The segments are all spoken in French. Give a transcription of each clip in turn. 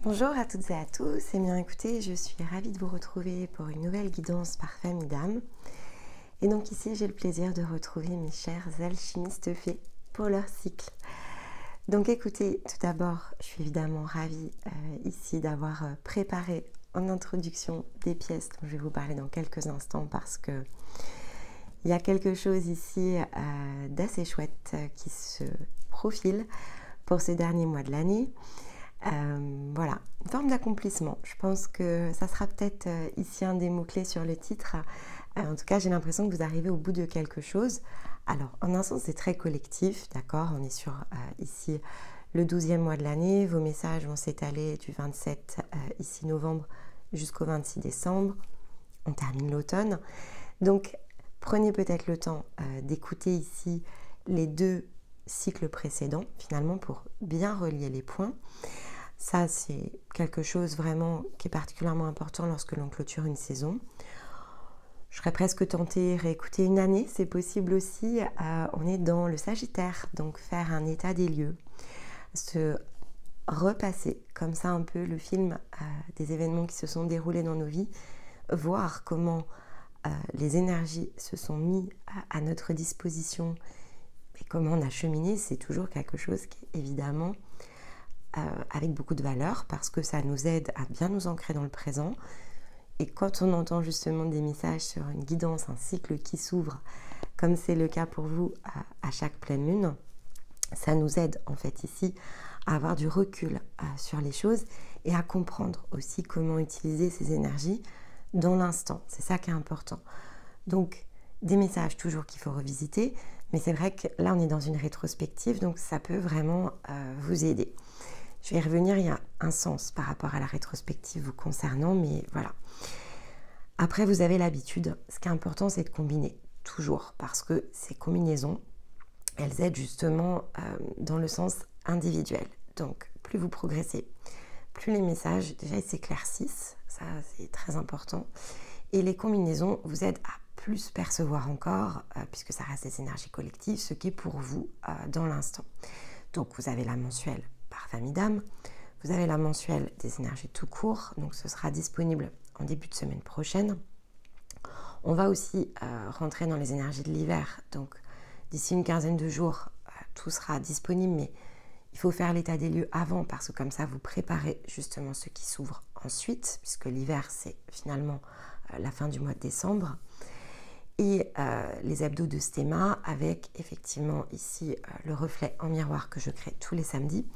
Bonjour à toutes et à tous, et bien écoutez, je suis ravie de vous retrouver pour une nouvelle guidance par famille d'âme. Et donc ici, j'ai le plaisir de retrouver mes chers alchimistes fées pour leur cycle. Donc écoutez, tout d'abord, je suis évidemment ravie ici d'avoir préparé en introduction des pièces dont je vais vous parler dans quelques instants parce que il y a quelque chose ici d'assez chouette qui se profile pour ces derniers mois de l'année. Voilà, une forme d'accomplissement. Je pense que ça sera peut-être ici un des mots-clés sur le titre. En tout cas, j'ai l'impression que vous arrivez au bout de quelque chose. Alors, en un sens, c'est très collectif, d'accord? On est sur ici le 12e mois de l'année. Vos messages vont s'étaler du 27 ici novembre jusqu'au 26 décembre. On termine l'automne. Donc, prenez peut-être le temps d'écouter ici les deux cycles précédents, finalement, pour bien relier les points. Ça, c'est quelque chose vraiment qui est particulièrement important lorsque l'on clôture une saison. Je serais presque tentée de réécouter une année, c'est possible aussi. On est dans le Sagittaire, donc faire un état des lieux, se repasser comme ça un peu le film des événements qui se sont déroulés dans nos vies, voir comment les énergies se sont mises à notre disposition et comment on a cheminé, c'est toujours quelque chose qui est évidemment avec beaucoup de valeur parce que ça nous aide à bien nous ancrer dans le présent. Et quand on entend justement des messages sur une guidance, un cycle qui s'ouvre, comme c'est le cas pour vous à chaque pleine lune, ça nous aide en fait ici à avoir du recul sur les choses et à comprendre aussi comment utiliser ces énergies dans l'instant. C'est ça qui est important. Donc des messages toujours qu'il faut revisiter, mais c'est vrai que là on est dans une rétrospective, donc ça peut vraiment vous aider. Je vais y revenir, il y a un sens par rapport à la rétrospective vous concernant, mais voilà. Après, vous avez l'habitude. Ce qui est important, c'est de combiner, toujours, parce que ces combinaisons, elles aident justement dans le sens individuel. Donc, plus vous progressez, plus les messages, déjà, ils s'éclaircissent. Ça, c'est très important. Et les combinaisons vous aident à plus percevoir encore, puisque ça reste des énergies collectives, ce qui est pour vous dans l'instant. Donc, vous avez la mensuelle par famille d'âme. Vous avez la mensuelle des énergies tout court, donc ce sera disponible en début de semaine prochaine. On va aussi rentrer dans les énergies de l'hiver, donc d'ici une quinzaine de jours, tout sera disponible, mais il faut faire l'état des lieux avant, parce que comme ça, vous préparez justement ce qui s'ouvre ensuite, puisque l'hiver, c'est finalement la fin du mois de décembre. Et les hebdos de Stéma, avec effectivement ici le reflet en miroir que je crée tous les samedis,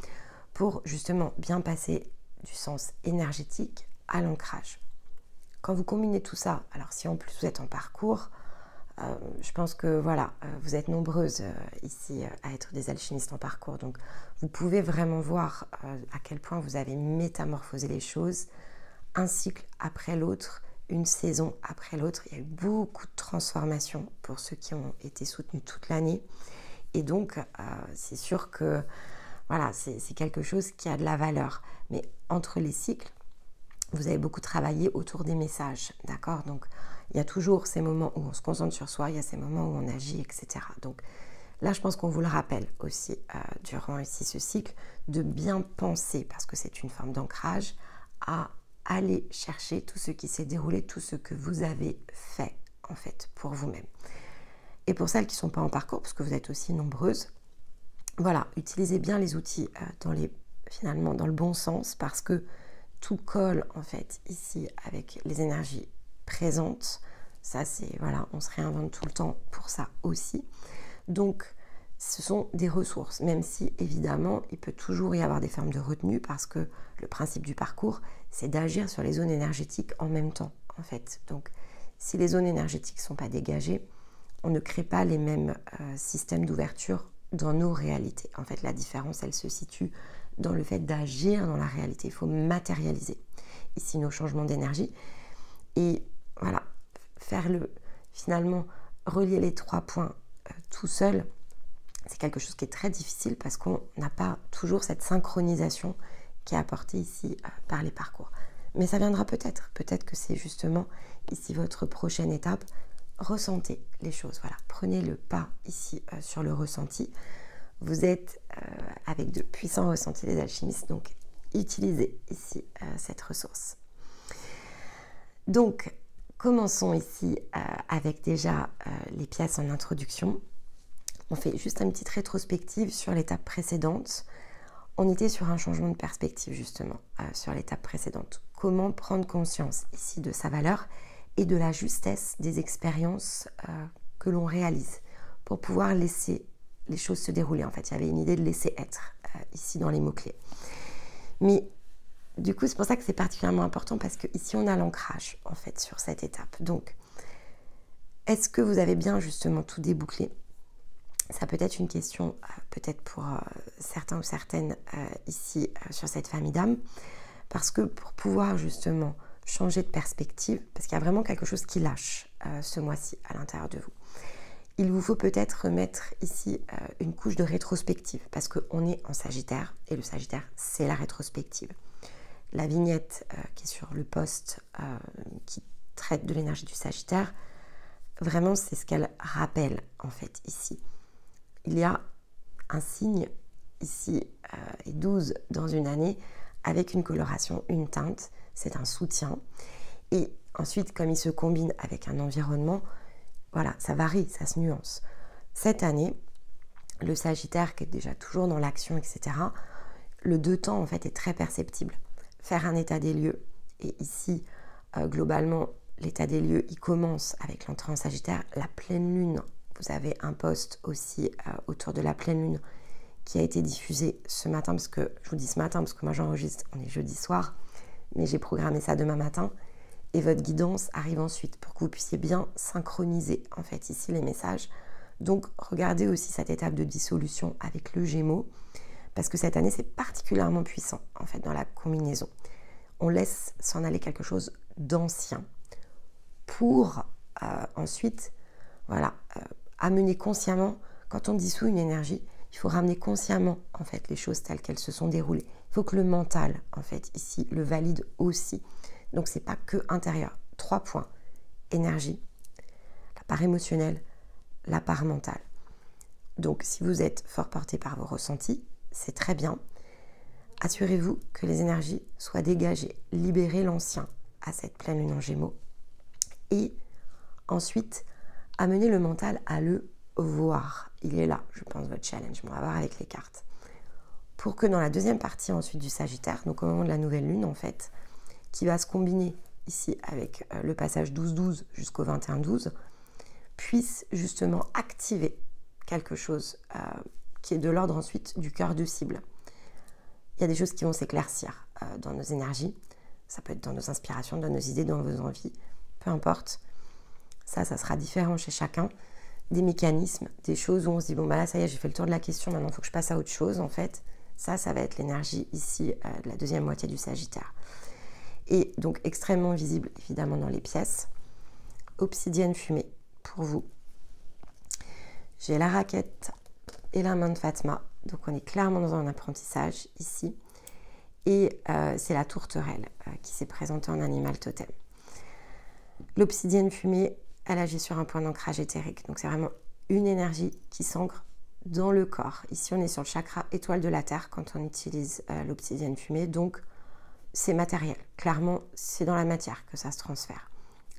pour justement bien passer du sens énergétique à l'ancrage. Quand vous combinez tout ça, alors si en plus vous êtes en parcours, je pense que voilà, vous êtes nombreuses ici à être des alchimistes en parcours, donc vous pouvez vraiment voir à quel point vous avez métamorphosé les choses, un cycle après l'autre, une saison après l'autre. Il y a eu beaucoup de transformations pour ceux qui ont été soutenus toute l'année, et donc c'est sûr que voilà, c'est quelque chose qui a de la valeur. Mais entre les cycles, vous avez beaucoup travaillé autour des messages, d'accord? Donc, il y a toujours ces moments où on se concentre sur soi, il y a ces moments où on agit, etc. Donc, là, je pense qu'on vous le rappelle aussi, durant ici ce cycle, de bien penser, parce que c'est une forme d'ancrage, à aller chercher tout ce qui s'est déroulé, tout ce que vous avez fait, en fait, pour vous-même. Et pour celles qui ne sont pas en parcours, parce que vous êtes aussi nombreuses, voilà, utilisez bien les outils finalement dans le bon sens, parce que tout colle en fait ici avec les énergies présentes. Ça c'est, voilà, on se réinvente tout le temps pour ça aussi. Donc ce sont des ressources, même si évidemment il peut toujours y avoir des formes de retenue, parce que le principe du parcours, c'est d'agir sur les zones énergétiques en même temps en fait. Donc si les zones énergétiques ne sont pas dégagées, on ne crée pas les mêmes systèmes d'ouverture dans nos réalités. En fait, la différence, elle se situe dans le fait d'agir dans la réalité. Il faut matérialiser ici nos changements d'énergie. Et voilà, finalement, relier les trois points tout seul, c'est quelque chose qui est très difficile parce qu'on n'a pas toujours cette synchronisation qui est apportée ici par les parcours. Mais ça viendra peut-être. Peut-être que c'est justement ici votre prochaine étape. Ressentez les choses, voilà, prenez le pas ici sur le ressenti. Vous êtes avec de puissants ressentis des alchimistes, donc utiliser ici cette ressource. Donc, commençons ici avec déjà les pièces en introduction. On fait juste une petite rétrospective sur l'étape précédente. On était sur un changement de perspective justement sur l'étape précédente. Comment prendre conscience ici de sa valeur et de la justesse des expériences que l'on réalise pour pouvoir laisser les choses se dérouler. En fait, il y avait une idée de laisser être ici dans les mots-clés. Mais du coup, c'est pour ça que c'est particulièrement important parce qu'ici, on a l'ancrage en fait sur cette étape. Donc, est-ce que vous avez bien justement tout débouclé ? Ça peut être une question, peut-être pour certains ou certaines ici sur cette famille d'âmes, parce que pour pouvoir justement changer de perspective, parce qu'il y a vraiment quelque chose qui lâche ce mois-ci à l'intérieur de vous, il vous faut peut-être remettre ici une couche de rétrospective, parce qu'on est en Sagittaire, et le Sagittaire, c'est la rétrospective. La vignette qui est sur le post qui traite de l'énergie du Sagittaire, vraiment c'est ce qu'elle rappelle en fait ici. Il y a un signe ici et 12 dans une année avec une coloration, une teinte, c'est un soutien. Et ensuite, comme il se combine avec un environnement, voilà, ça varie, ça se nuance. Cette année, le Sagittaire qui est déjà toujours dans l'action, etc., le deux temps en fait est très perceptible. Faire un état des lieux, et ici, globalement, l'état des lieux, il commence avec l'entrée en Sagittaire, la pleine lune. Vous avez un post aussi autour de la pleine lune qui a été diffusé ce matin, parce que je vous dis ce matin, parce que moi j'enregistre, on est jeudi soir, mais j'ai programmé ça demain matin, et votre guidance arrive ensuite pour que vous puissiez bien synchroniser en fait ici les messages. Donc regardez aussi cette étape de dissolution avec le Gémeaux, parce que cette année c'est particulièrement puissant en fait dans la combinaison. On laisse s'en aller quelque chose d'ancien pour ensuite, voilà, amener consciemment, quand on dissout une énergie, il faut ramener consciemment en fait les choses telles qu'elles se sont déroulées. Il faut que le mental en fait ici le valide aussi. Donc c'est pas que intérieur. 3 points: énergie, la part émotionnelle, la part mentale. Donc si vous êtes fort porté par vos ressentis, c'est très bien. Assurez-vous que les énergies soient dégagées, libérez l'ancien à cette pleine lune en Gémeaux. Et ensuite, amenez le mental à le voir. Il est là, je pense, votre challenge. On va voir avec les cartes. Pour que dans la deuxième partie ensuite du Sagittaire, donc au moment de la nouvelle lune en fait, qui va se combiner ici avec le passage 12-12 jusqu'au 21-12, puisse justement activer quelque chose qui est de l'ordre ensuite du cœur de cible. Il y a des choses qui vont s'éclaircir dans nos énergies. Ça peut être dans nos inspirations, dans nos idées, dans vos envies. Peu importe. Ça sera différent chez chacun. Des mécanismes, des choses où on se dit, bon, bah là, ça y est, j'ai fait le tour de la question, maintenant, il faut que je passe à autre chose, en fait. Ça va être l'énergie ici de la deuxième moitié du Sagittaire. Et donc, extrêmement visible, évidemment, dans les pièces. Obsidienne fumée, pour vous. J'ai la raquette et la main de Fatma. Donc, on est clairement dans un apprentissage, ici. Et c'est la tourterelle qui s'est présentée en animal totem. L'obsidienne fumée, elle agit sur un point d'ancrage éthérique. Donc, c'est vraiment une énergie qui s'ancre dans le corps. Ici, on est sur le chakra étoile de la Terre quand on utilise l'obsidienne fumée. Donc, c'est matériel. Clairement, c'est dans la matière que ça se transfère.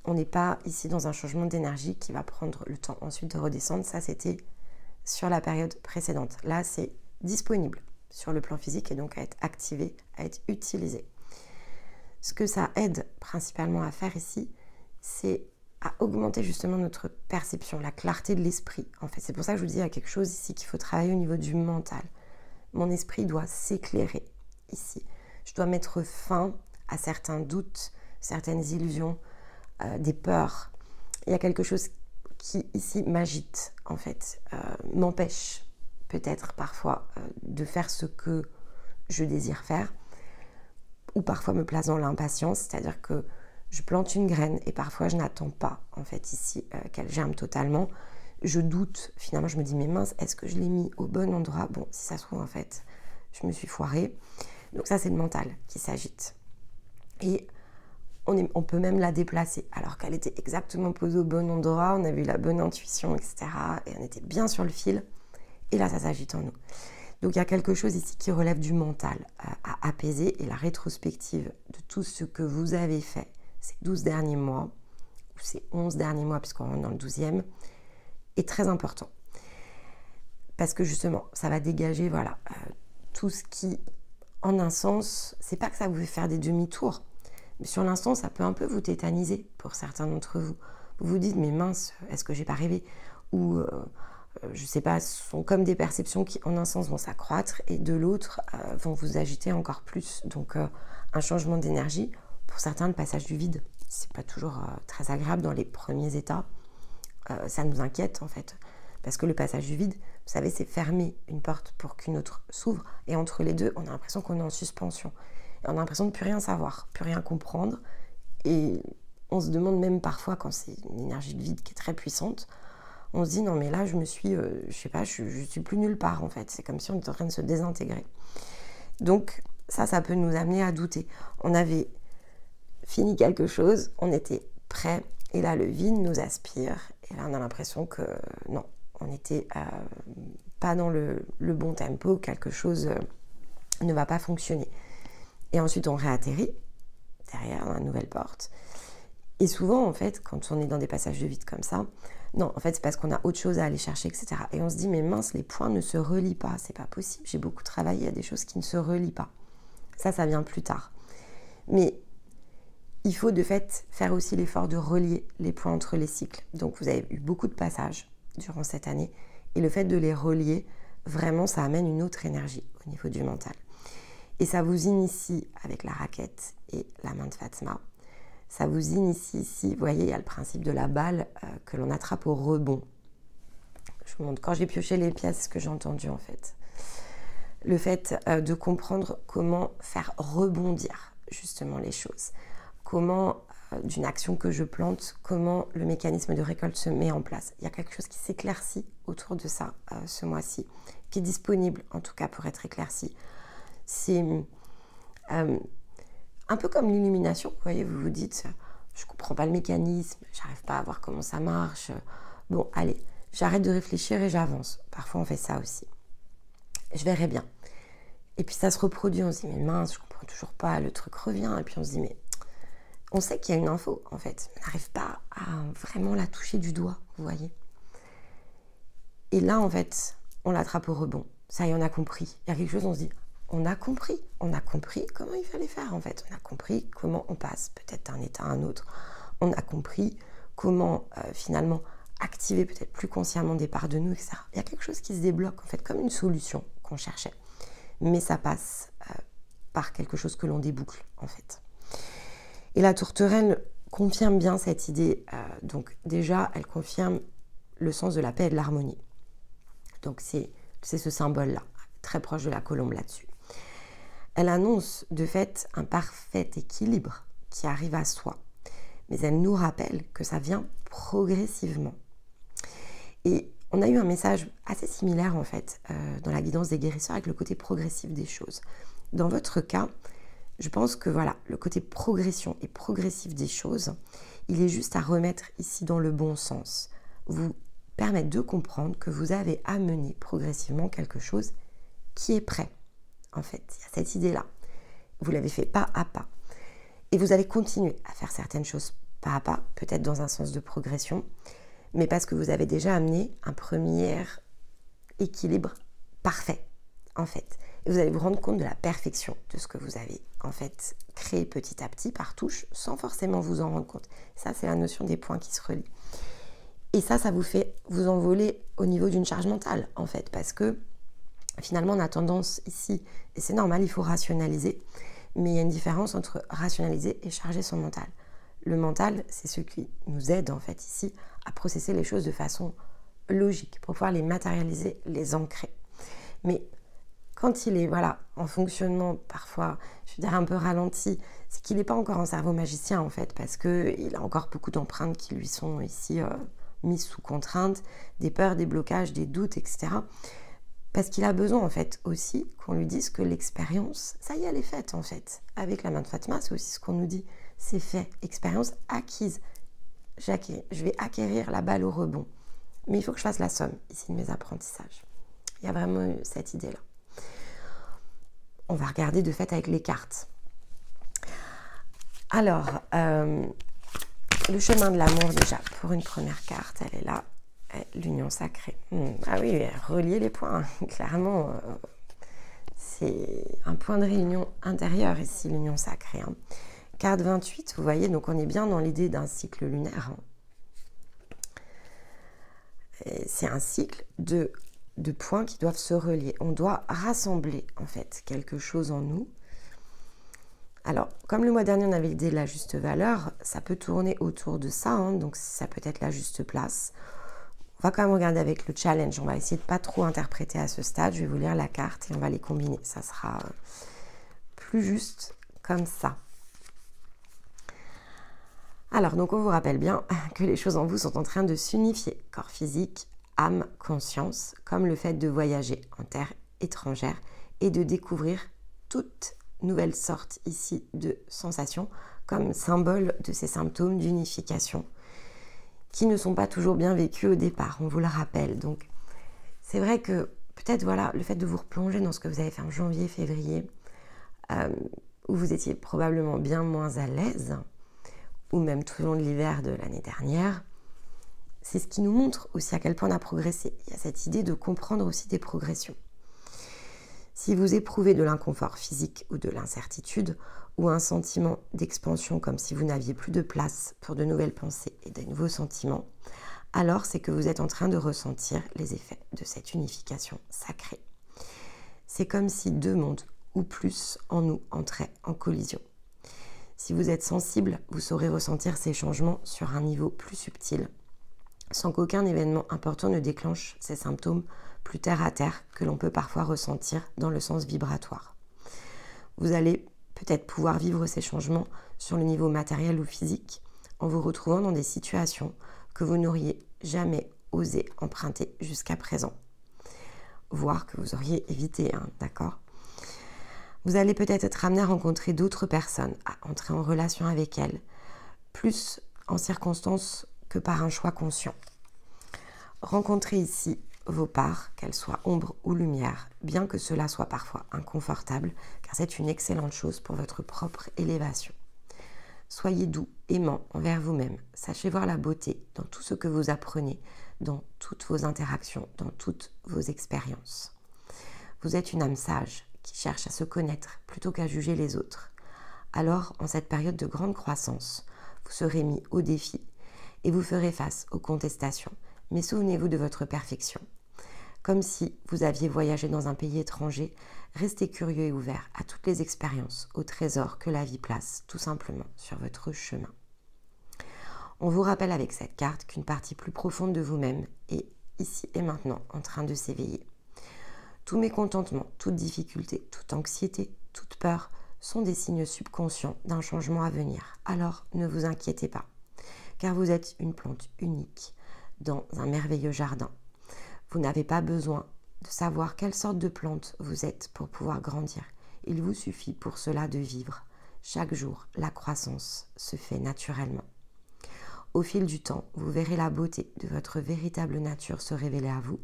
On n'est pas ici dans un changement d'énergie qui va prendre le temps ensuite de redescendre. Ça, c'était sur la période précédente. Là, c'est disponible sur le plan physique et donc à être activé, à être utilisé. Ce que ça aide principalement à faire ici, c'est à augmenter justement notre perception, la clarté de l'esprit. En fait, c'est pour ça que je vous dis, il y a quelque chose ici qu'il faut travailler au niveau du mental. Mon esprit doit s'éclairer ici. Je dois mettre fin à certains doutes, certaines illusions, des peurs. Il y a quelque chose qui ici m'agite, en fait, m'empêche peut-être parfois de faire ce que je désire faire, ou parfois me place dans l'impatience, c'est-à-dire que je plante une graine et parfois je n'attends pas en fait ici qu'elle germe totalement. Je doute, finalement je me dis mais mince, est-ce que je l'ai mis au bon endroit? Bon, si ça se trouve en fait, je me suis foirée. Donc ça c'est le mental qui s'agite. Et on peut même la déplacer alors qu'elle était exactement posée au bon endroit, on avait eu la bonne intuition, etc. Et on était bien sur le fil. Et là ça s'agite en nous. Donc il y a quelque chose ici qui relève du mental à apaiser, et la rétrospective de tout ce que vous avez fait ces 12 derniers mois, ou ces 11 derniers mois, puisqu'on rentre dans le 12e, est très important. Parce que justement, ça va dégager tout ce qui, en un sens, c'est pas que ça vous fait faire des demi-tours, mais sur l'instant, ça peut un peu vous tétaniser pour certains d'entre vous. Vous vous dites, mais mince, est-ce que j'ai pas rêvé? Ou, je sais pas, ce sont comme des perceptions qui, en un sens, vont s'accroître et de l'autre, vont vous agiter encore plus. Donc, un changement d'énergie, pour certains, le passage du vide, c'est pas toujours très agréable dans les premiers états. Ça nous inquiète, en fait. Parce que le passage du vide, vous savez, c'est fermer une porte pour qu'une autre s'ouvre. Et entre les deux, on a l'impression qu'on est en suspension. Et on a l'impression de plus rien savoir, plus rien comprendre. Et on se demande même parfois, quand c'est une énergie de vide qui est très puissante, on se dit non mais là je me suis, je sais pas, je suis plus nulle part en fait. C'est comme si on était en train de se désintégrer. Donc ça peut nous amener à douter. On avait fini quelque chose, on était prêt, et là le vide nous aspire. Et là on a l'impression que non, on n'était pas dans le bon tempo, quelque chose ne va pas fonctionner. Et ensuite on réatterrit derrière dans la nouvelle porte. Et souvent, en fait, quand on est dans des passages de vide comme ça, non, en fait, c'est parce qu'on a autre chose à aller chercher, etc. Et on se dit, mais mince, les points ne se relient pas, c'est pas possible. J'ai beaucoup travaillé, il y a des choses qui ne se relient pas. Ça vient plus tard. Mais il faut de fait faire aussi l'effort de relier les points entre les cycles. Donc, vous avez eu beaucoup de passages durant cette année. Et le fait de les relier, vraiment, ça amène une autre énergie au niveau du mental. Et ça vous initie avec la raquette et la main de Fatma. Ça vous initie ici, vous voyez, il y a le principe de la balle que l'on attrape au rebond. Je vous montre, quand j'ai pioché les pièces, ce que j'ai entendu en fait. Le fait de comprendre comment faire rebondir justement les choses. Comment, d'une action que je plante, comment le mécanisme de récolte se met en place. Il y a quelque chose qui s'éclaircit autour de ça ce mois-ci, qui est disponible en tout cas pour être éclairci. C'est un peu comme l'illumination, vous voyez, vous vous dites, je ne comprends pas le mécanisme, j'arrive pas à voir comment ça marche. Bon, allez, j'arrête de réfléchir et j'avance. Parfois, on fait ça aussi. Je verrai bien. Et puis, ça se reproduit, on se dit, mais mince, je comprends toujours pas, le truc revient. Et puis, on se dit, mais on sait qu'il y a une info, en fait. On n'arrive pas à vraiment la toucher du doigt, vous voyez. Et là, en fait, on l'attrape au rebond. Ça y est, on a compris. Il y a quelque chose, on se dit, on a compris comment il fallait faire en fait. On a compris comment on passe peut-être d'un état à un autre. On a compris comment finalement activer peut-être plus consciemment des parts de nous, etc. Il y a quelque chose qui se débloque en fait, comme une solution qu'on cherchait. Mais ça passe par quelque chose que l'on déboucle en fait. Et la tourterelle confirme bien cette idée. Donc déjà, elle confirme le sens de la paix et de l'harmonie. Donc c'est ce symbole-là, très proche de la colombe là-dessus. Elle annonce de fait un parfait équilibre qui arrive à soi. Mais elle nous rappelle que ça vient progressivement. Et on a eu un message assez similaire en fait dans la guidance des guérisseurs avec le côté progressif des choses. Dans votre cas, je pense que voilà, le côté progression et progressif des choses, il est juste à remettre ici dans le bon sens. Vous permettre de comprendre que vous avez amené progressivement quelque chose qui est prêt. En fait, il y a cette idée-là. Vous l'avez fait pas à pas. Et vous allez continuer à faire certaines choses pas à pas, peut-être dans un sens de progression, mais parce que vous avez déjà amené un premier équilibre parfait, en fait. Et vous allez vous rendre compte de la perfection de ce que vous avez, en fait, créé petit à petit, par touche, sans forcément vous en rendre compte. Ça, c'est la notion des points qui se relient. Et ça vous fait vous envoler au niveau d'une charge mentale, en fait, parce que finalement, on a tendance ici, et c'est normal, il faut rationaliser, mais il y a une différence entre rationaliser et charger son mental. Le mental, c'est ce qui nous aide, en fait, ici, à processer les choses de façon logique, pour pouvoir les matérialiser, les ancrer. Mais quand il est, voilà, en fonctionnement, parfois, je veux dire, un peu ralenti, c'est qu'il n'est pas encore en cerveau magicien, en fait, parce qu'il a encore beaucoup d'empreintes qui lui sont ici mises sous contrainte, des peurs, des blocages, des doutes, etc., parce qu'il a besoin, en fait, aussi qu'on lui dise que l'expérience, ça y est, elle est faite, en fait. Avec la main de Fatma, c'est aussi ce qu'on nous dit. C'est fait. Expérience acquise. Je vais acquérir la balle au rebond. Mais il faut que je fasse la somme, ici, de mes apprentissages. Il y a vraiment cette idée-là. on va regarder de fait avec les cartes. Alors, le chemin de l'amour déjà, pour une première carte, elle est là, l'union sacrée. Ah oui, relier les points, clairement, c'est un point de réunion intérieur ici, l'union sacrée. Hein. Carte 28, vous voyez, donc on est bien dans l'idée d'un cycle lunaire. Hein. C'est un cycle de points qui doivent se relier. On doit rassembler en fait quelque chose en nous. Alors, comme le mois dernier on avait l'idée de la juste valeur, ça peut tourner autour de ça, hein, donc ça peut être la juste place. On va quand même regarder avec le challenge, on va essayer de ne pas trop interpréter à ce stade. Je vais vous lire la carte et on va les combiner. Ça sera plus juste comme ça. Alors, donc on vous rappelle bien que les choses en vous sont en train de s'unifier. Corps physique, âme, conscience, comme le fait de voyager en terre étrangère et de découvrir toute nouvelle sorte ici de sensations comme symbole de ces symptômes d'unification qui ne sont pas toujours bien vécus au départ, on vous le rappelle. Donc, c'est vrai que peut-être, voilà, le fait de vous replonger dans ce que vous avez fait en janvier, février, où vous étiez probablement bien moins à l'aise, ou même tout au long de l'hiver de l'année dernière, c'est ce qui nous montre aussi à quel point on a progressé. Il y a cette idée de comprendre aussi des progressions. Si vous éprouvez de l'inconfort physique ou de l'incertitude, ou un sentiment d'expansion comme si vous n'aviez plus de place pour de nouvelles pensées et de nouveaux sentiments, alors c'est que vous êtes en train de ressentir les effets de cette unification sacrée. C'est comme si deux mondes ou plus en nous entraient en collision. Si vous êtes sensible, vous saurez ressentir ces changements sur un niveau plus subtil, sans qu'aucun événement important ne déclenche ces symptômes plus terre à terre que l'on peut parfois ressentir dans le sens vibratoire. Vous allez peut-être pouvoir vivre ces changements sur le niveau matériel ou physique en vous retrouvant dans des situations que vous n'auriez jamais osé emprunter jusqu'à présent, voire que vous auriez évité, hein, d'accord ? Vous allez peut-être être amené à rencontrer d'autres personnes, à entrer en relation avec elles, plus en circonstance que par un choix conscient. Rencontrez ici vos parts, qu'elles soient ombre ou lumière, bien que cela soit parfois inconfortable, car c'est une excellente chose pour votre propre élévation. Soyez doux, aimant envers vous-même. Sachez voir la beauté dans tout ce que vous apprenez, dans toutes vos interactions, dans toutes vos expériences. Vous êtes une âme sage qui cherche à se connaître plutôt qu'à juger les autres. Alors, en cette période de grande croissance, vous serez mis au défi et vous ferez face aux contestations. Mais souvenez-vous de votre perfection. Comme si vous aviez voyagé dans un pays étranger, restez curieux et ouvert à toutes les expériences, aux trésors que la vie place tout simplement sur votre chemin. On vous rappelle avec cette carte qu'une partie plus profonde de vous-même est ici et maintenant en train de s'éveiller. Tout mécontentement, toute difficulté, toute anxiété, toute peur sont des signes subconscients d'un changement à venir. Alors ne vous inquiétez pas, car vous êtes une plante unique dans un merveilleux jardin. Vous n'avez pas besoin de savoir quelle sorte de plante vous êtes pour pouvoir grandir. Il vous suffit pour cela de vivre. Chaque jour, la croissance se fait naturellement. Au fil du temps, vous verrez la beauté de votre véritable nature se révéler à vous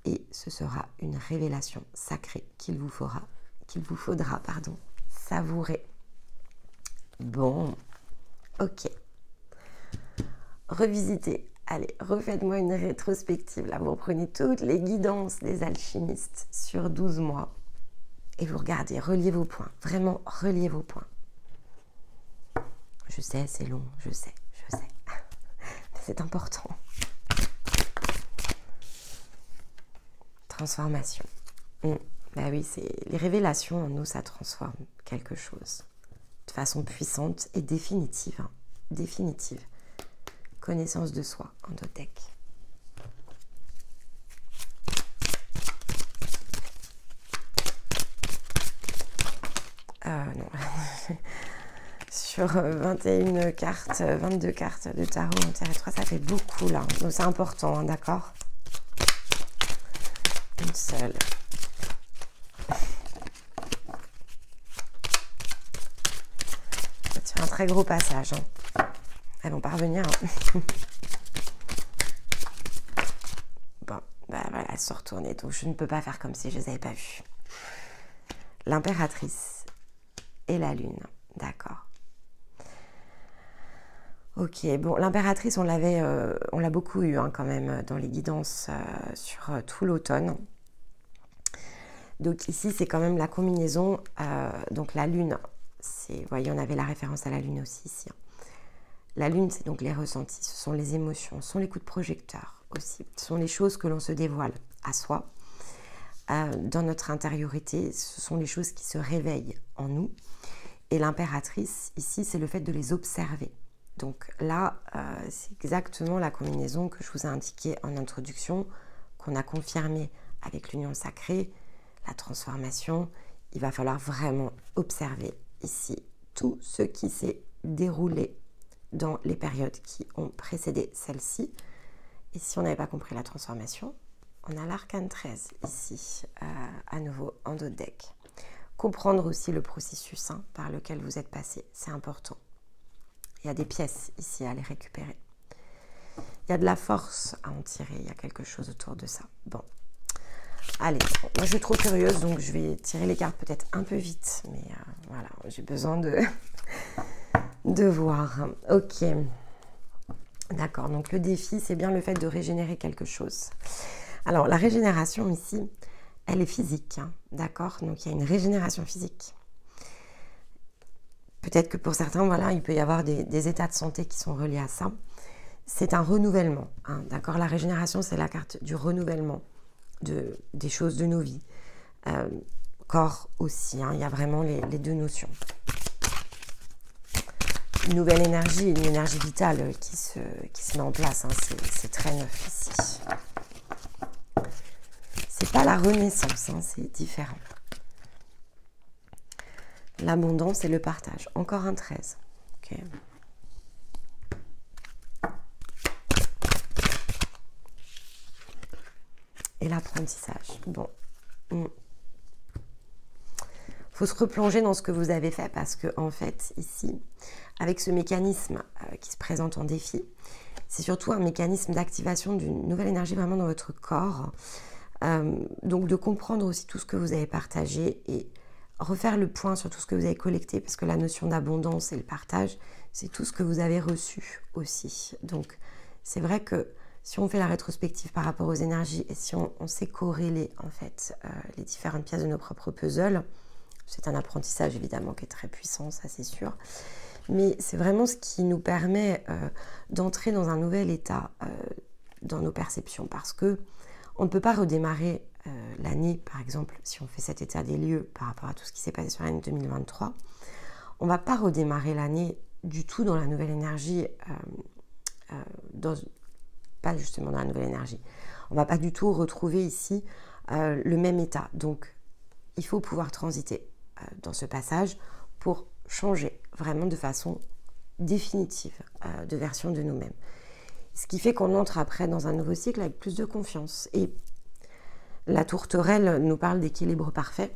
et ce sera une révélation sacrée qu'il vous faudra savourer. Bon, ok. Revisitez. Allez, refaites-moi une rétrospective. Là, vous reprenez toutes les guidances des alchimistes sur 12 mois. Et vous regardez, reliez vos points. Vraiment, reliez vos points. Je sais, c'est long, je sais. Mais c'est important. Transformation. Bah oui, les révélations en nous, ça transforme quelque chose. De façon puissante et définitive. Hein. Définitive. Connaissance de soi en doTERRA. Non. Sur 21 cartes, 22 cartes de tarot en Terre et 3, ça fait beaucoup là. Donc c'est important, hein, d'accord ? Une seule. C'est un très gros passage. Hein. Elles vont pas revenir. Hein. Bon, bah voilà, elles sont retournées. Donc je ne peux pas faire comme si je ne les avais pas vues. l'impératrice et la lune. D'accord. Ok, bon, l'impératrice, on l'a beaucoup eu hein, quand même dans les guidances sur tout l'automne. Donc ici, c'est quand même la combinaison. Donc la lune, vous voyez, on avait la référence à la lune aussi ici. La lune, c'est donc les ressentis, ce sont les émotions, ce sont les coups de projecteur aussi. Ce sont les choses que l'on se dévoile à soi. Dans notre intériorité, ce sont les choses qui se réveillent en nous. Et l'impératrice, ici, c'est le fait de les observer. Donc là, c'est exactement la combinaison que je vous ai indiquée en introduction, qu'on a confirmée avec l'union sacrée, la transformation. Il va falloir vraiment observer ici tout ce qui s'est déroulé dans les périodes qui ont précédé celle-ci. Et si on n'avait pas compris la transformation, on a l'arcane 13 ici, à nouveau en dos de deck. Comprendre aussi le processus hein, par lequel vous êtes passé, c'est important. Il y a des pièces ici à aller récupérer. Il y a de la force à en tirer, il y a quelque chose autour de ça. Bon, allez, moi je suis trop curieuse, donc je vais tirer les cartes peut-être un peu vite. Mais voilà, j'ai besoin de voir. Ok, d'accord, donc le défi, c'est bien le fait de régénérer quelque chose. Alors, la régénération ici, elle est physique, hein, d'accord? Donc, il y a une régénération physique. Peut-être que pour certains, voilà, il peut y avoir des états de santé qui sont reliés à ça. C'est un renouvellement, hein, d'accord? La régénération, c'est la carte du renouvellement des choses de nos vies. Corps aussi, hein, il y a vraiment les deux notions. Une nouvelle énergie, une énergie vitale qui se met en place, hein, c'est très neuf ici. C'est pas la renaissance, hein, c'est différent. L'abondance et le partage. Encore un 13. Okay. Et l'apprentissage. Bon. Faut se replonger dans ce que vous avez fait parce que, en fait, ici, avec ce mécanisme qui se présente en défi, c'est surtout un mécanisme d'activation d'une nouvelle énergie vraiment dans votre corps. Donc, de comprendre aussi tout ce que vous avez partagé et refaire le point sur tout ce que vous avez collecté parce que la notion d'abondance et le partage, c'est tout ce que vous avez reçu aussi. Donc, c'est vrai que si on fait la rétrospective par rapport aux énergies et si on sait corréler, en fait, les différentes pièces de nos propres puzzles, c'est un apprentissage évidemment qui est très puissant, ça c'est sûr. Mais c'est vraiment ce qui nous permet d'entrer dans un nouvel état dans nos perceptions. Parce que on ne peut pas redémarrer l'année, par exemple, si on fait cet état des lieux par rapport à tout ce qui s'est passé sur l'année 2023. On ne va pas redémarrer l'année du tout dans la nouvelle énergie, pas justement dans la nouvelle énergie. On ne va pas du tout retrouver ici le même état. Donc, il faut pouvoir transiter dans ce passage pour changer vraiment de façon définitive de version de nous-mêmes. Ce qui fait qu'on entre après dans un nouveau cycle avec plus de confiance. Et la tourterelle nous parle d'équilibre parfait.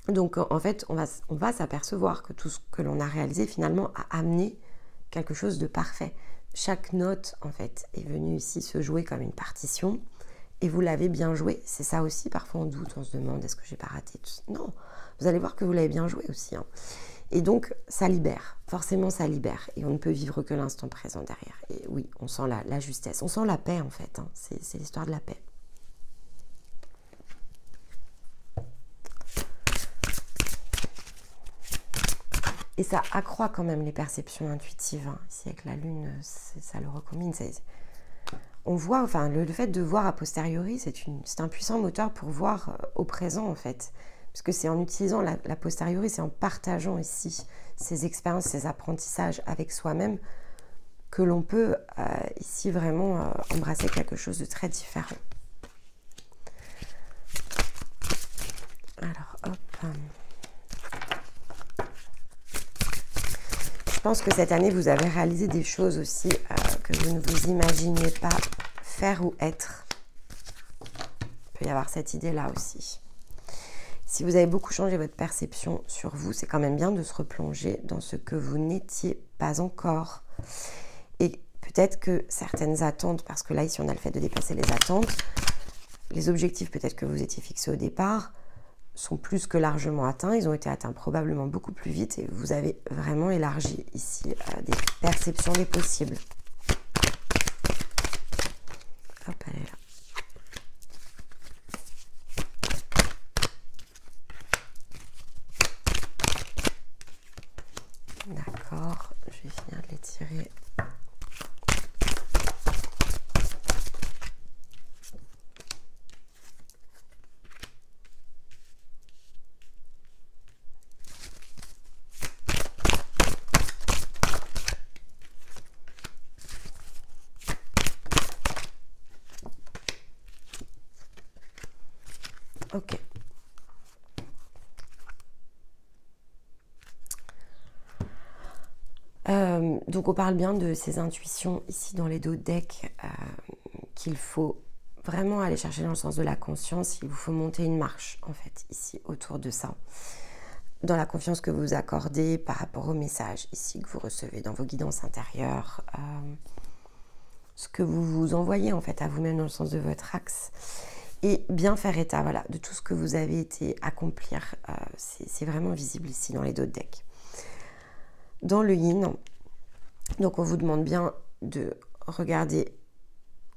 Donc en fait, on va s'apercevoir que tout ce que l'on a réalisé finalement a amené quelque chose de parfait. Chaque note en fait est venue ici se jouer comme une partition. Et vous l'avez bien joué. C'est ça aussi, parfois on doute, on se demande est-ce que j'ai pas raté tout ça. Non, vous allez voir que vous l'avez bien joué aussi. Hein. Et donc, ça libère. Forcément, ça libère. Et on ne peut vivre que l'instant présent derrière. Et oui, on sent la justesse. On sent la paix, en fait. Hein. C'est l'histoire de la paix. Et ça accroît quand même les perceptions intuitives. Hein. Ici, avec la lune, ça le recombine. On voit, enfin, le fait de voir a posteriori, c'est un puissant moteur pour voir au présent, en fait. Parce que c'est en utilisant la posteriori, c'est en partageant ici ces expériences, ces apprentissages avec soi-même que l'on peut ici vraiment embrasser quelque chose de très différent. Alors, hop. Je pense que cette année, vous avez réalisé des choses aussi que vous ne vous imaginiez pas faire ou être. Il peut y avoir cette idée-là aussi. Si vous avez beaucoup changé votre perception sur vous, c'est quand même bien de se replonger dans ce que vous n'étiez pas encore. Et peut-être que certaines attentes, parce que là, ici, on a le fait de dépasser les attentes, les objectifs peut-être que vous étiez fixés au départ, sont plus que largement atteints. Ils ont été atteints probablement beaucoup plus vite et vous avez vraiment élargi ici des perceptions des possibles. Hop, elle est là. D'accord, je vais finir de les tirer. Ok. Donc on parle bien de ces intuitions ici dans les dos de deck qu'il faut vraiment aller chercher dans le sens de la conscience. Il vous faut monter une marche en fait ici autour de ça. Dans la confiance que vous accordez par rapport au message ici que vous recevez dans vos guidances intérieures. Ce que vous vous envoyez en fait à vous-même dans le sens de votre axe. Et bien faire état voilà, de tout ce que vous avez été accomplir. C'est vraiment visible ici dans les dos de deck. Dans le yin, donc on vous demande bien de regarder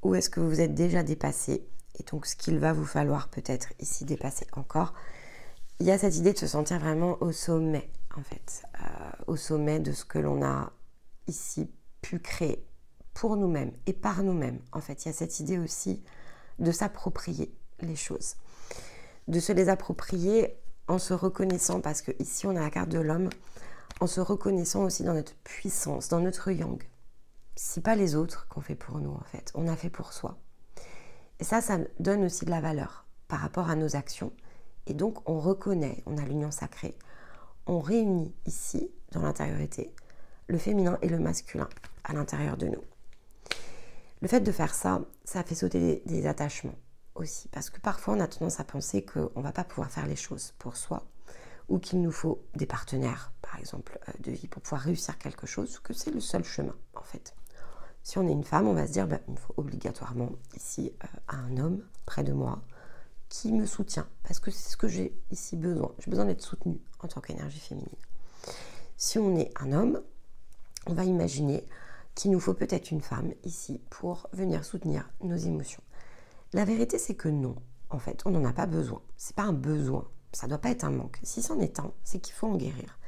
où est-ce que vous vous êtes déjà dépassé et donc ce qu'il va vous falloir peut-être ici dépasser encore. Il y a cette idée de se sentir vraiment au sommet en fait, au sommet de ce que l'on a ici pu créer pour nous-mêmes et par nous-mêmes. En fait, il y a cette idée aussi de s'approprier les choses, de se les approprier en se reconnaissant, parce que ici on a la carte de l'homme, en se reconnaissant aussi dans notre puissance, dans notre yang. C'est pas les autres qu'on fait pour nous en fait, on a fait pour soi. Et ça donne aussi de la valeur par rapport à nos actions. Et donc on reconnaît, on a l'union sacrée, on réunit ici, dans l'intériorité, le féminin et le masculin à l'intérieur de nous. Le fait de faire ça, ça fait sauter des attachements aussi, parce que parfois on a tendance à penser qu'on ne va pas pouvoir faire les choses pour soi, ou qu'il nous faut des partenaires, par exemple, de vie pour pouvoir réussir quelque chose, que c'est le seul chemin, en fait. Si on est une femme, on va se dire, il me faut obligatoirement ici un homme près de moi qui me soutient, parce que c'est ce que j'ai ici besoin. J'ai besoin d'être soutenue en tant qu'énergie féminine. Si on est un homme, on va imaginer qu'il nous faut peut-être une femme ici pour venir soutenir nos émotions. La vérité, c'est que non, en fait, on n'en a pas besoin. C'est pas un besoin. Ça ne doit pas être un manque. Si c'en est un, c'est qu'il faut en guérir.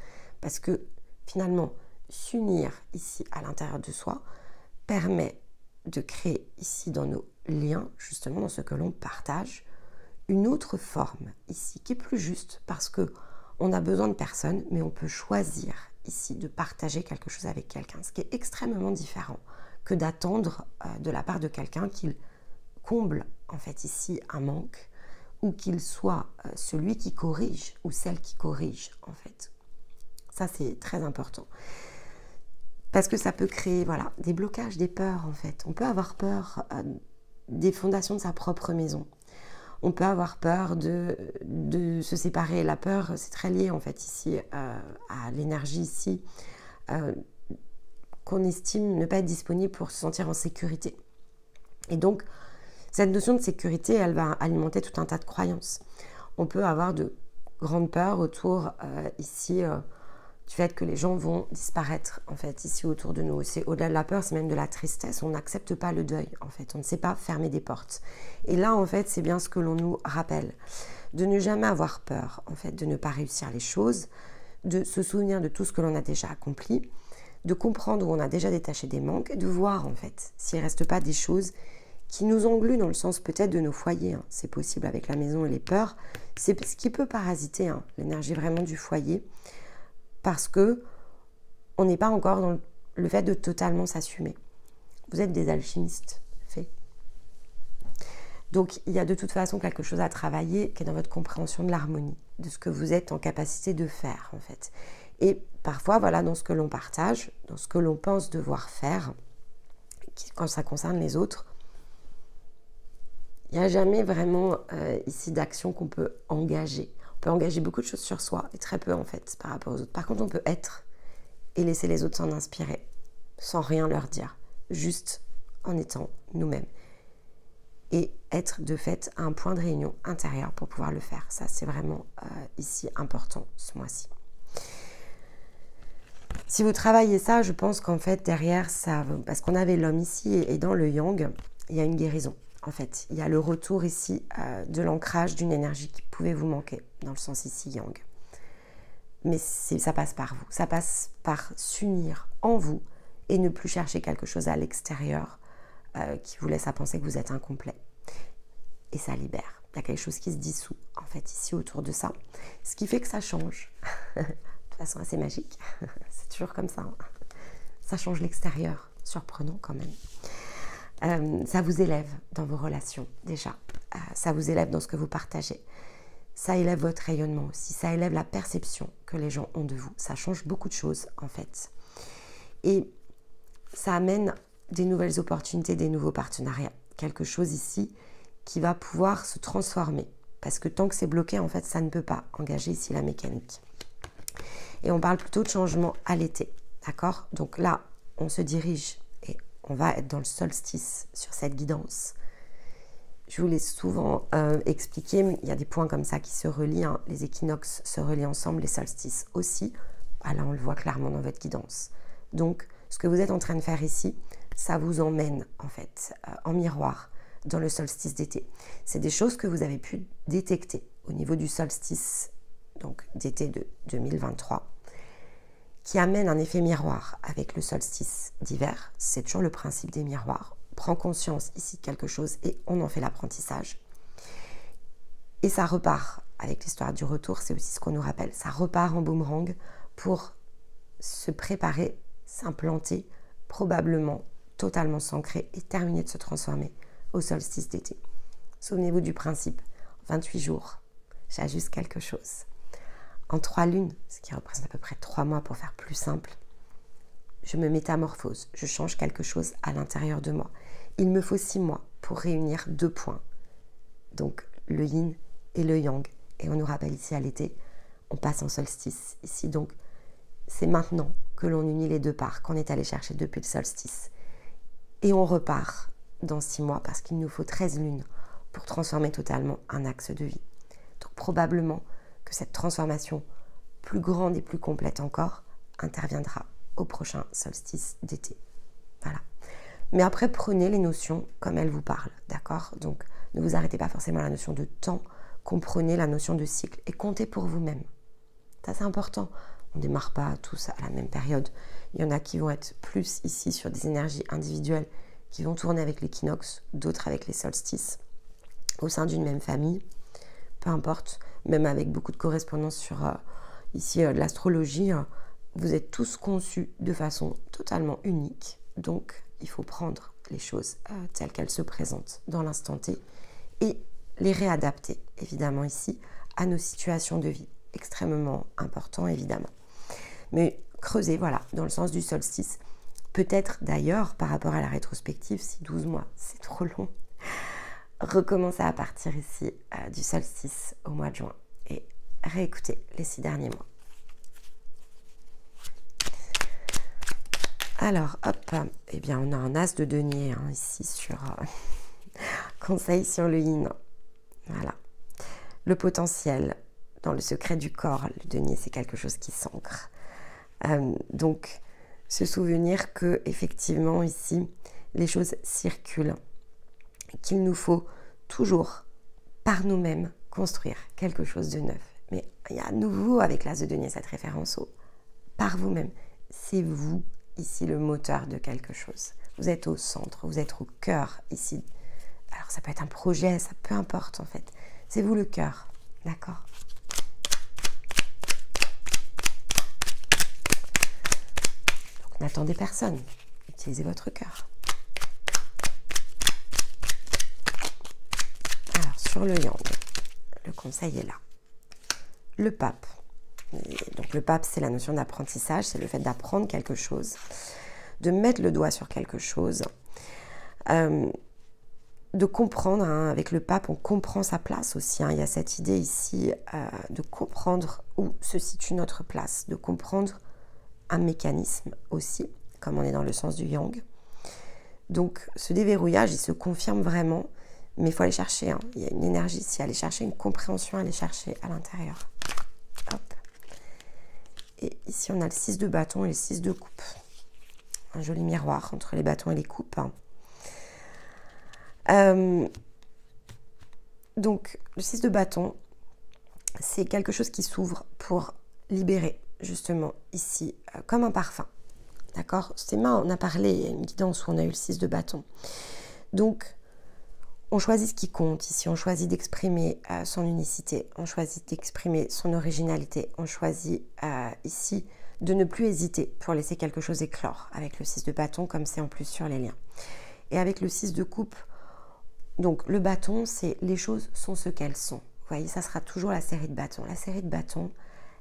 Parce que finalement, s'unir ici à l'intérieur de soi permet de créer ici dans nos liens, justement dans ce que l'on partage, une autre forme ici qui est plus juste parce que on a besoin de personne, mais on peut choisir ici de partager quelque chose avec quelqu'un, ce qui est extrêmement différent que d'attendre de la part de quelqu'un qu'il comble en fait ici un manque, ou qu'il soit celui qui corrige ou celle qui corrige en fait. Ça c'est très important. Parce que ça peut créer voilà, des blocages, des peurs en fait. On peut avoir peur des fondations de sa propre maison. On peut avoir peur de se séparer. La peur, c'est très lié en fait ici à l'énergie ici qu'on estime ne pas être disponible pour se sentir en sécurité. Et donc, cette notion de sécurité, elle va alimenter tout un tas de croyances. On peut avoir de grandes peurs autour ici du fait que les gens vont disparaître en fait ici autour de nous. C'est au-delà de la peur, c'est même de la tristesse. On n'accepte pas le deuil en fait. On ne sait pas fermer des portes. Et là en fait, c'est bien ce que l'on nous rappelle, de ne jamais avoir peur en fait, de ne pas réussir les choses, de se souvenir de tout ce que l'on a déjà accompli, de comprendre où on a déjà détaché des manques, et de voir en fait s'il ne reste pas des choses qui nous engluent dans le sens peut-être de nos foyers. Hein. C'est possible avec la maison et les peurs. C'est ce qui peut parasiter hein, l'énergie vraiment du foyer, parce que on n'est pas encore dans le fait de totalement s'assumer. Vous êtes des alchimistes, fait. Donc il y a de toute façon quelque chose à travailler qui est dans votre compréhension de l'harmonie, de ce que vous êtes en capacité de faire en fait. Et parfois, voilà, dans ce que l'on partage, dans ce que l'on pense devoir faire, quand ça concerne les autres, il n'y a jamais vraiment ici d'action qu'on peut engager. On peut engager beaucoup de choses sur soi et très peu en fait par rapport aux autres. Par contre, on peut être et laisser les autres s'en inspirer sans rien leur dire, juste en étant nous-mêmes. et être de fait un point de réunion intérieur pour pouvoir le faire. Ça, c'est vraiment ici important ce mois-ci. Si vous travaillez ça, je pense qu'en fait, derrière, ça, parce qu'on avait l'homme ici et dans le yang, il y a une guérison. En fait, il y a le retour ici de l'ancrage d'une énergie qui pouvait vous manquer, dans le sens ici yang. Mais ça passe par vous. Ça passe par s'unir en vous et ne plus chercher quelque chose à l'extérieur qui vous laisse à penser que vous êtes incomplet. Et ça libère. Il y a quelque chose qui se dissout, en fait, ici autour de ça. Ce qui fait que ça change. De façon assez magique. C'est toujours comme ça. Hein. Ça change l'extérieur. Surprenant quand même. Ça vous élève dans vos relations, déjà. Ça vous élève dans ce que vous partagez. Ça élève votre rayonnement aussi. Ça élève la perception que les gens ont de vous. Ça change beaucoup de choses, en fait. Et ça amène des nouvelles opportunités, des nouveaux partenariats. Quelque chose ici qui va pouvoir se transformer. Parce que tant que c'est bloqué, en fait, ça ne peut pas engager ici la mécanique. Et on parle plutôt de changement à l'été. D'accord? Donc là, on se dirige et on va être dans le solstice sur cette guidance. Je vous l'ai souvent expliqué, il y a des points comme ça qui se relient. Hein. Les équinoxes se relient ensemble, les solstices aussi. Ah, là, on le voit clairement dans votre guidance. Donc, ce que vous êtes en train de faire ici, ça vous emmène en fait en miroir dans le solstice d'été. C'est des choses que vous avez pu détecter au niveau du solstice donc d'été de 2023 qui amène un effet miroir avec le solstice d'hiver. C'est toujours le principe des miroirs. On prend conscience ici de quelque chose et on en fait l'apprentissage. Et ça repart avec l'histoire du retour, c'est aussi ce qu'on nous rappelle. Ça repart en boomerang pour se préparer, s'implanter, probablement totalement s'ancrer et terminer de se transformer au solstice d'été. Souvenez-vous du principe, 28 jours, j'ajuste quelque chose. En 3 lunes, ce qui représente à peu près 3 mois pour faire plus simple, je me métamorphose, je change quelque chose à l'intérieur de moi. Il me faut 6 mois pour réunir 2 points, donc le yin et le yang. Et on nous rappelle ici à l'été, on passe en solstice ici, donc c'est maintenant que l'on unit les 2 parts qu'on est allé chercher depuis le solstice. Et on repart dans 6 mois parce qu'il nous faut 13 lunes pour transformer totalement un axe de vie. Donc probablement que cette transformation plus grande et plus complète encore interviendra au prochain solstice d'été. Voilà. Mais après, prenez les notions comme elles vous parlent, d'accord? Donc, ne vous arrêtez pas forcément à la notion de temps, comprenez la notion de cycle et comptez pour vous-même. Ça, c'est important. On ne démarre pas tous à la même période. Il y en a qui vont être plus ici sur des énergies individuelles qui vont tourner avec l'équinoxe, d'autres avec les solstices, au sein d'une même famille, peu importe, même avec beaucoup de correspondance sur ici de l'astrologie, vous êtes tous conçus de façon totalement unique, donc il faut prendre les choses telles qu'elles se présentent dans l'instant T et les réadapter, évidemment ici, à nos situations de vie, extrêmement important évidemment. Mais creusez, voilà, dans le sens du solstice. Peut-être d'ailleurs, par rapport à la rétrospective, si 12 mois, c'est trop long, recommencez à partir ici du solstice au mois de juin et réécoutez les 6 derniers mois. Alors, hop, eh bien, on a un as de denier hein, ici sur conseil sur le yin. Voilà. Le potentiel dans le secret du corps, le denier, c'est quelque chose qui s'ancre. Donc, se souvenir que effectivement ici, les choses circulent, qu'il nous faut toujours, par nous-mêmes, construire quelque chose de neuf. Mais il y a à nouveau, avec l'as de denier, cette référence au par vous-même. C'est vous, ici, le moteur de quelque chose. Vous êtes au centre, vous êtes au cœur, ici. Alors, ça peut être un projet, ça peu importe, en fait. C'est vous le cœur, d'accord? Donc, n'attendez personne. Utilisez votre cœur. Alors, sur le yang, le conseil est là. Le pape. Et donc, le pape, c'est la notion d'apprentissage, c'est le fait d'apprendre quelque chose, de mettre le doigt sur quelque chose, de comprendre, hein, avec le pape, on comprend sa place aussi. Hein. Il y a cette idée ici de comprendre où se situe notre place, de comprendre un mécanisme aussi, comme on est dans le sens du yang. Donc, ce déverrouillage, il se confirme vraiment Mais il faut aller chercher, hein. Il y a une énergie ici, aller chercher une compréhension, aller chercher à l'intérieur. Hop. Et ici, on a le 6 de bâton et le 6 de coupe. Un joli miroir entre les bâtons et les coupes. Donc, le 6 de bâton, c'est quelque chose qui s'ouvre pour libérer, justement, ici, comme un parfum. D'accord? C'est on a parlé, il y a une guidance où on a eu le 6 de bâton. Donc, on choisit ce qui compte ici, on choisit d'exprimer son unicité, on choisit d'exprimer son originalité, on choisit ici de ne plus hésiter pour laisser quelque chose éclore avec le 6 de bâton, comme c'est en plus sur les liens. Et avec le 6 de coupe, donc le bâton, c'est les choses sont ce qu'elles sont. Vous voyez, ça sera toujours la série de bâtons. La série de bâtons,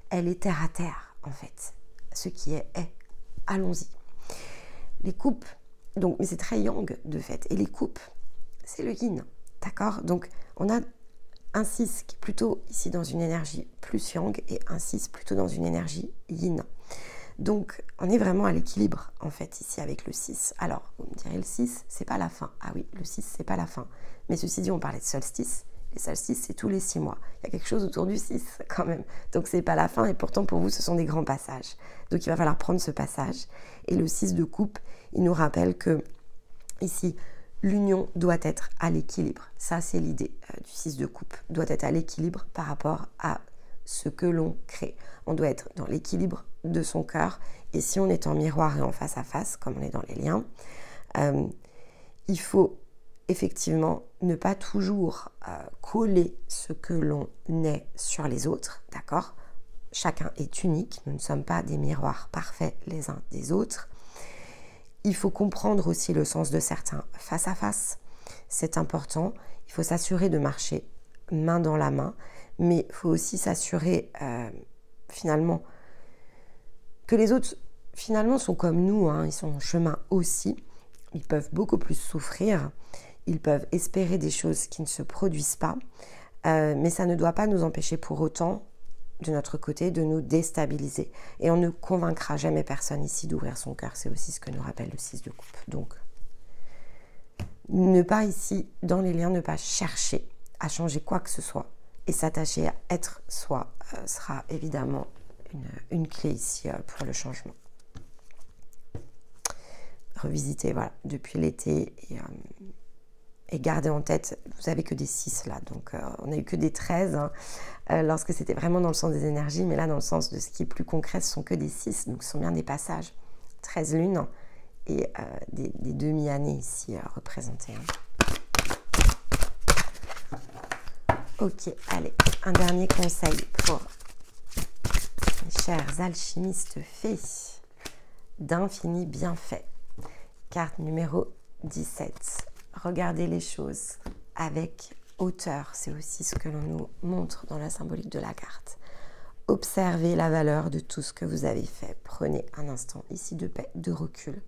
elle est terre à terre, en fait. Ce qui est. Allons-y. Les coupes, donc, mais c'est très yang de fait. Et les coupes, c'est le yin. D'accord? Donc, on a un 6 qui est plutôt ici dans une énergie plus yang et un 6 plutôt dans une énergie yin. Donc, on est vraiment à l'équilibre, en fait, ici, avec le 6. Alors, vous me direz, le 6, c'est pas la fin. Ah oui, le 6, c'est pas la fin. Mais ceci dit, on parlait de solstice. Les solstices, c'est tous les 6 mois. Il y a quelque chose autour du 6, quand même. Donc, c'est pas la fin. Et pourtant, pour vous, ce sont des grands passages. Donc, il va falloir prendre ce passage. Et le 6 de coupe, il nous rappelle que, ici, l'union doit être à l'équilibre. Ça, c'est l'idée du 6 de coupe. Doit être à l'équilibre par rapport à ce que l'on crée. On doit être dans l'équilibre de son cœur. Et si on est en miroir et en face à face, comme on est dans les liens, il faut effectivement ne pas toujours coller ce que l'on est sur les autres, d'accord? Chacun est unique, nous ne sommes pas des miroirs parfaits les uns des autres. Il faut comprendre aussi le sens de certains face à face, c'est important. Il faut s'assurer de marcher main dans la main, mais il faut aussi s'assurer finalement que les autres finalement sont comme nous, hein, ils sont en chemin aussi, ils peuvent beaucoup plus souffrir, ils peuvent espérer des choses qui ne se produisent pas, mais ça ne doit pas nous empêcher pour autant, de notre côté, de nous déstabiliser. Et on ne convaincra jamais personne ici d'ouvrir son cœur, c'est aussi ce que nous rappelle le 6 de coupe. Donc, ne pas ici, dans les liens, ne pas chercher à changer quoi que ce soit et s'attacher à être soi sera évidemment une clé ici pour le changement. Revisiter, voilà, depuis l'été et garder en tête, vous avez que des 6 là, donc on n'a eu que des 13 hein, lorsque c'était vraiment dans le sens des énergies, mais là dans le sens de ce qui est plus concret, ce sont que des 6, donc ce sont bien des passages. 13 lunes et des demi-années ici représentées. Hein. Ok, allez, un dernier conseil pour mes chers alchimistes fées d'infini bienfait. Carte numéro 17. Regardez les choses avec hauteur, c'est aussi ce que l'on nous montre dans la symbolique de la carte. Observez la valeur de tout ce que vous avez fait. Prenez un instant ici de paix, de recul,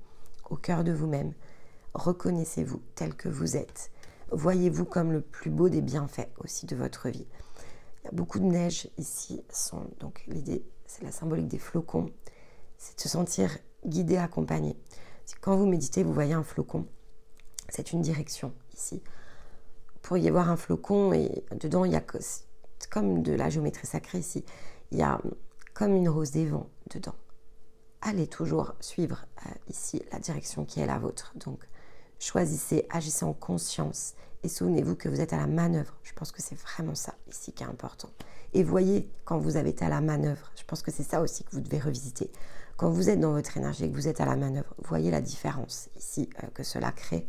au cœur de vous-même. Reconnaissez-vous tel que vous êtes. Voyez-vous comme le plus beau des bienfaits aussi de votre vie. Il y a beaucoup de neige ici. Donc l'idée, c'est la symbolique des flocons. C'est de se sentir guidé, accompagné. Quand vous méditez, vous voyez un flocon. C'est une direction ici. Vous pourriez voir un flocon et dedans, il y a comme de la géométrie sacrée ici. Il y a comme une rose des vents dedans. Allez toujours suivre ici la direction qui est la vôtre. Donc, choisissez, agissez en conscience et souvenez-vous que vous êtes à la manœuvre. Je pense que c'est vraiment ça ici qui est important. Et voyez quand vous avez été à la manœuvre. Je pense que c'est ça aussi que vous devez revisiter. Quand vous êtes dans votre énergie et que vous êtes à la manœuvre, voyez la différence ici que cela crée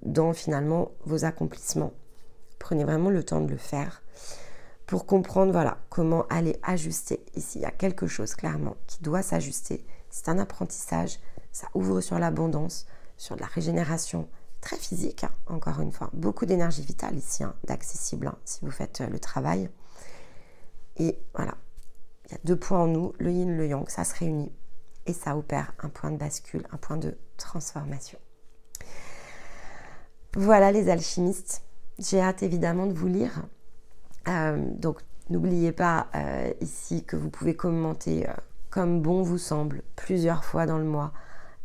dans finalement vos accomplissements. Prenez vraiment le temps de le faire pour comprendre voilà, comment aller ajuster. Ici, il y a quelque chose clairement qui doit s'ajuster. C'est un apprentissage, ça ouvre sur l'abondance, sur de la régénération très physique, hein, encore une fois. Beaucoup d'énergie vitale ici, hein, d'accessible hein, si vous faites le travail. Et voilà. Il y a 2 points en nous, le yin, le yang, ça se réunit et ça opère un point de bascule, un point de transformation. Voilà les alchimistes, j'ai hâte évidemment de vous lire. Donc n'oubliez pas ici que vous pouvez commenter comme bon vous semble plusieurs fois dans le mois.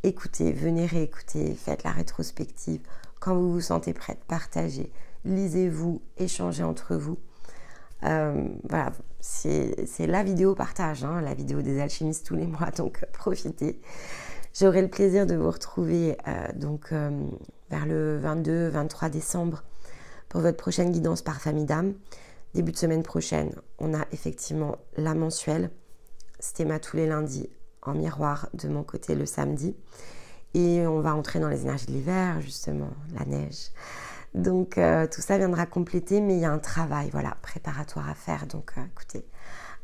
Écoutez, venez réécouter, faites la rétrospective, quand vous vous sentez prête, partagez, lisez-vous, échangez entre vous. Voilà, c'est la vidéo partage, hein, la vidéo des alchimistes tous les mois, donc profitez. J'aurai le plaisir de vous retrouver vers le 22-23 décembre pour votre prochaine guidance par famille d'âme. Début de semaine prochaine, on a effectivement la mensuelle, Stéma tous les lundis, en miroir de mon côté le samedi. Et on va entrer dans les énergies de l'hiver, justement, la neige. Donc tout ça viendra compléter, mais il y a un travail préparatoire à faire. Donc écoutez,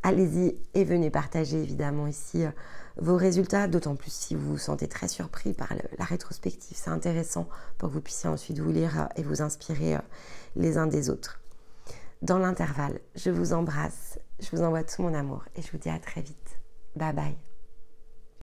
allez-y et venez partager évidemment ici vos résultats, d'autant plus si vous vous sentez très surpris par la rétrospective. C'est intéressant pour que vous puissiez ensuite vous lire et vous inspirer les uns des autres. Dans l'intervalle, je vous embrasse, je vous envoie tout mon amour et je vous dis à très vite. Bye bye.